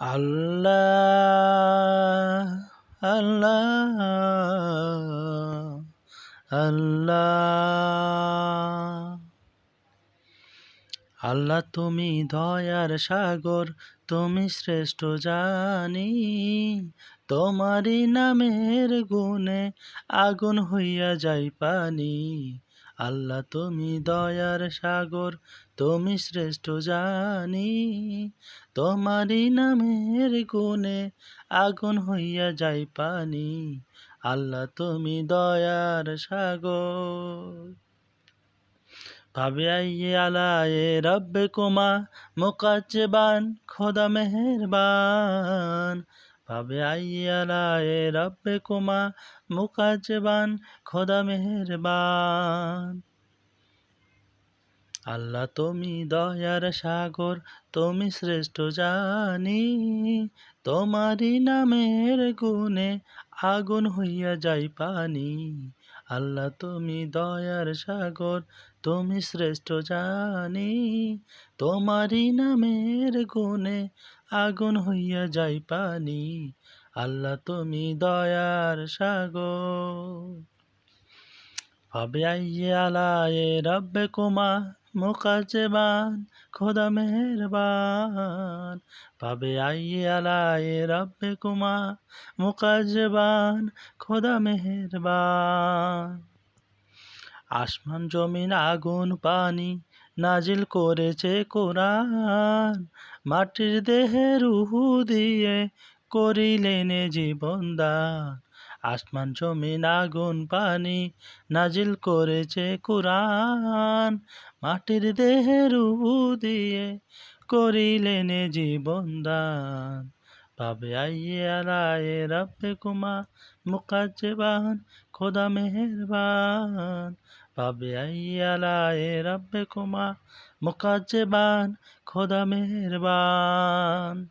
আল্লাহ আল্লাহ আল্লাহ আল্লাহ তুমি দয়ার সাগর, তুমি শ্রেষ্ঠ জানি। তোমারই নামের গুণে আগুন হইয়া যায় পানি। আল্লাহ তুমি দয়ার সাগর, তুমি শ্রেষ্ঠ জানি। তোমারই নামের গুণে আগুন হইয়া যায় পানি। আল্লাহ তুমি দয়ার সাগর। ফাবিআইয়ি আলাই রাব্বিকুমা মুকাজ্জিবান, খোদা মেহেরবান। ফাবিআইয়ি আলাই রাব্বিকুমা মুকাজ্জিবান, খোদা মেহেরবান। আল্লাহ তুমি দয়ার সাগর, তুমি শ্রেষ্ঠ জানি। তোমারই নামের গুণে আগুন হইয়া যায় পানি। আল্লাহ তুমি দয়ার সাগর, তুমি শ্রেষ্ঠ জানি। তোমারই নামের গুণে আগুন হইয়া যায় পানি। আল্লাহ তুমি দয়ার সাগর। ফাবিআইয়ি আলাই রাব্বিকুমা মুকাজ্জিবান, খোদা মেহেরবান। ফাবিআইয়ি আলাই রাব্বিকুমা মুকাজ্জিবান, খোদা মেহেরবান। আসমান জমিন আগুন পানি নাজিল করেছে কোরআন। মাটির দেহে রূহ দিয়ে করিলেন জীবন দান। আসমান জমিন আগুন পানি নাজিল করেছে কোরআন। মাটির দেহে রূহ দিয়ে করিলেন জীবন দান। ফাবিআইয়ি আলাই রাব্বিকুমা মুকাজ্জিবান, খোদা মেহেরবান। ফাবিআইয়ি আলাই রাব্বিকুমা মুকাজ্জিবান, খোদা মেহেরবান।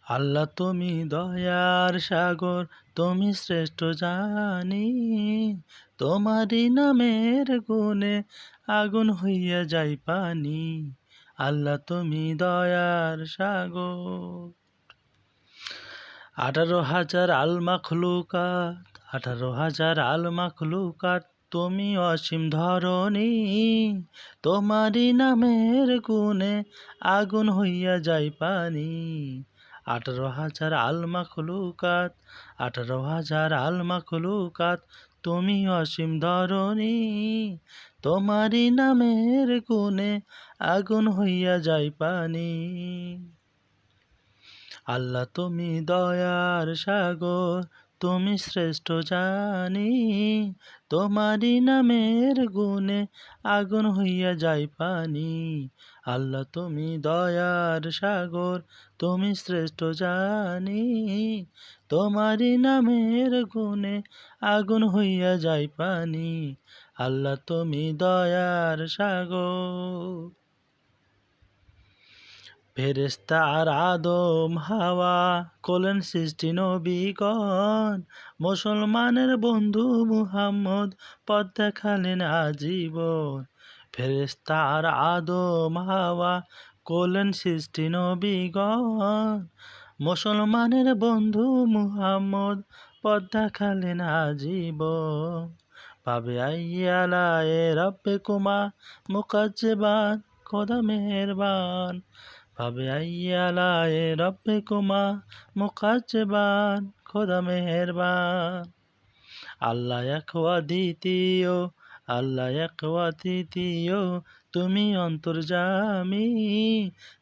আল্লাহ তুমি দয়ার সাগর, তুমি শ্রেষ্ঠ জানি। তোমারই নামের গুণে আগুন হইয়া যায় পানি। আল্লাহ তুমি দয়ার সাগর। 18,000 আল মাখলুকাত, 18,000 আল মাখলুকাত, তুমি অসীম ধরণী। তোমারই নামের গুণে আগুন হইয়া যায় পানি। 18,000 আল মাখলুকাত, 18,000 আল মাখলুকাত, তুমি অসীম ধরণী। তোমারই নামের গুণে আগুন হইয়া যায় পানি। আল্লাহ তুমি দয়ার সাগর, তুমি শ্রেষ্ঠ জানি। তোমারই নামের গুণে আগুন হইয়া যায় পানি। আল্লাহ তুমি দয়ার সাগর, তুমি শ্রেষ্ঠ জানি। তোমারই নামের গুণে আগুন হইয়া যায় পানি। আল্লাহ তুমি দয়ার সাগর। ফেরেশতা আর আদম হাওয়া করলেন সৃষ্টি নবীগণ। মুসলমানের বন্ধু মুহাম্মদ পথ দেখালেন আজীবন। ফেরেশতা আর আদম হাওয়া করলেন সৃষ্টি নবীগণ। মুসলমানের বন্ধু মুহাম্মদ পথ দেখালেন আজীবন। ফাবিআইয়ি আলাই রাব্বিকুমা মুকাজ্জিবান, খোদা মেহেরবান। ফাবিআইয়ি আলাই রাব্বিকুমা মুকাজ্জিবান, খোদা মেহেরবান। আল্লাহ এক ও দ্বিতীয়, আল্লাহ এক ও তৃতীয়, তুমি অন্তর্যামী।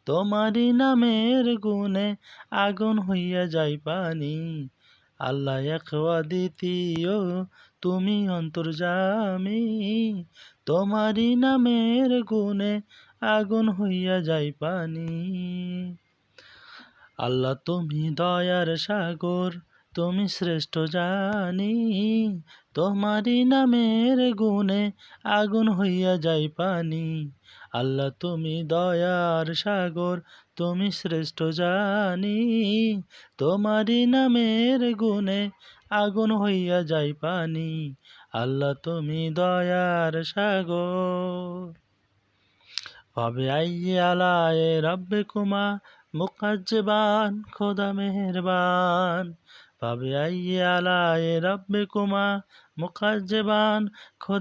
তোমারই নামের গুণে আগুন হইয়া যায় পানি। আল্লাহ এক ও দ্বিতীয়, তুমি অন্তর্যামী। তোমারই নামের গুণে আগুন হইয়া যায় পানি। আল্লাহ তুমি দয়ার সাগর, তুমি শ্রেষ্ঠ জানি। তোমারই নামের গুণে আগুন হইয়া যায় পানি। আল্লাহ তুমি দয়ার সাগর, তুমি শ্রেষ্ঠ জানি। তোমারই নামের গুণে আগুন হইয়া যায় পানি। আল্লাহ তুমি দয়ার সাগর। ফাবিআইয়ি আলাই রাব্বিকুমা মুকাজ্জবান খোদা মেহেরবান ফাবিআইয়ি আলাইহি রাব্বিকুমা মুকাজ্জবান খোদা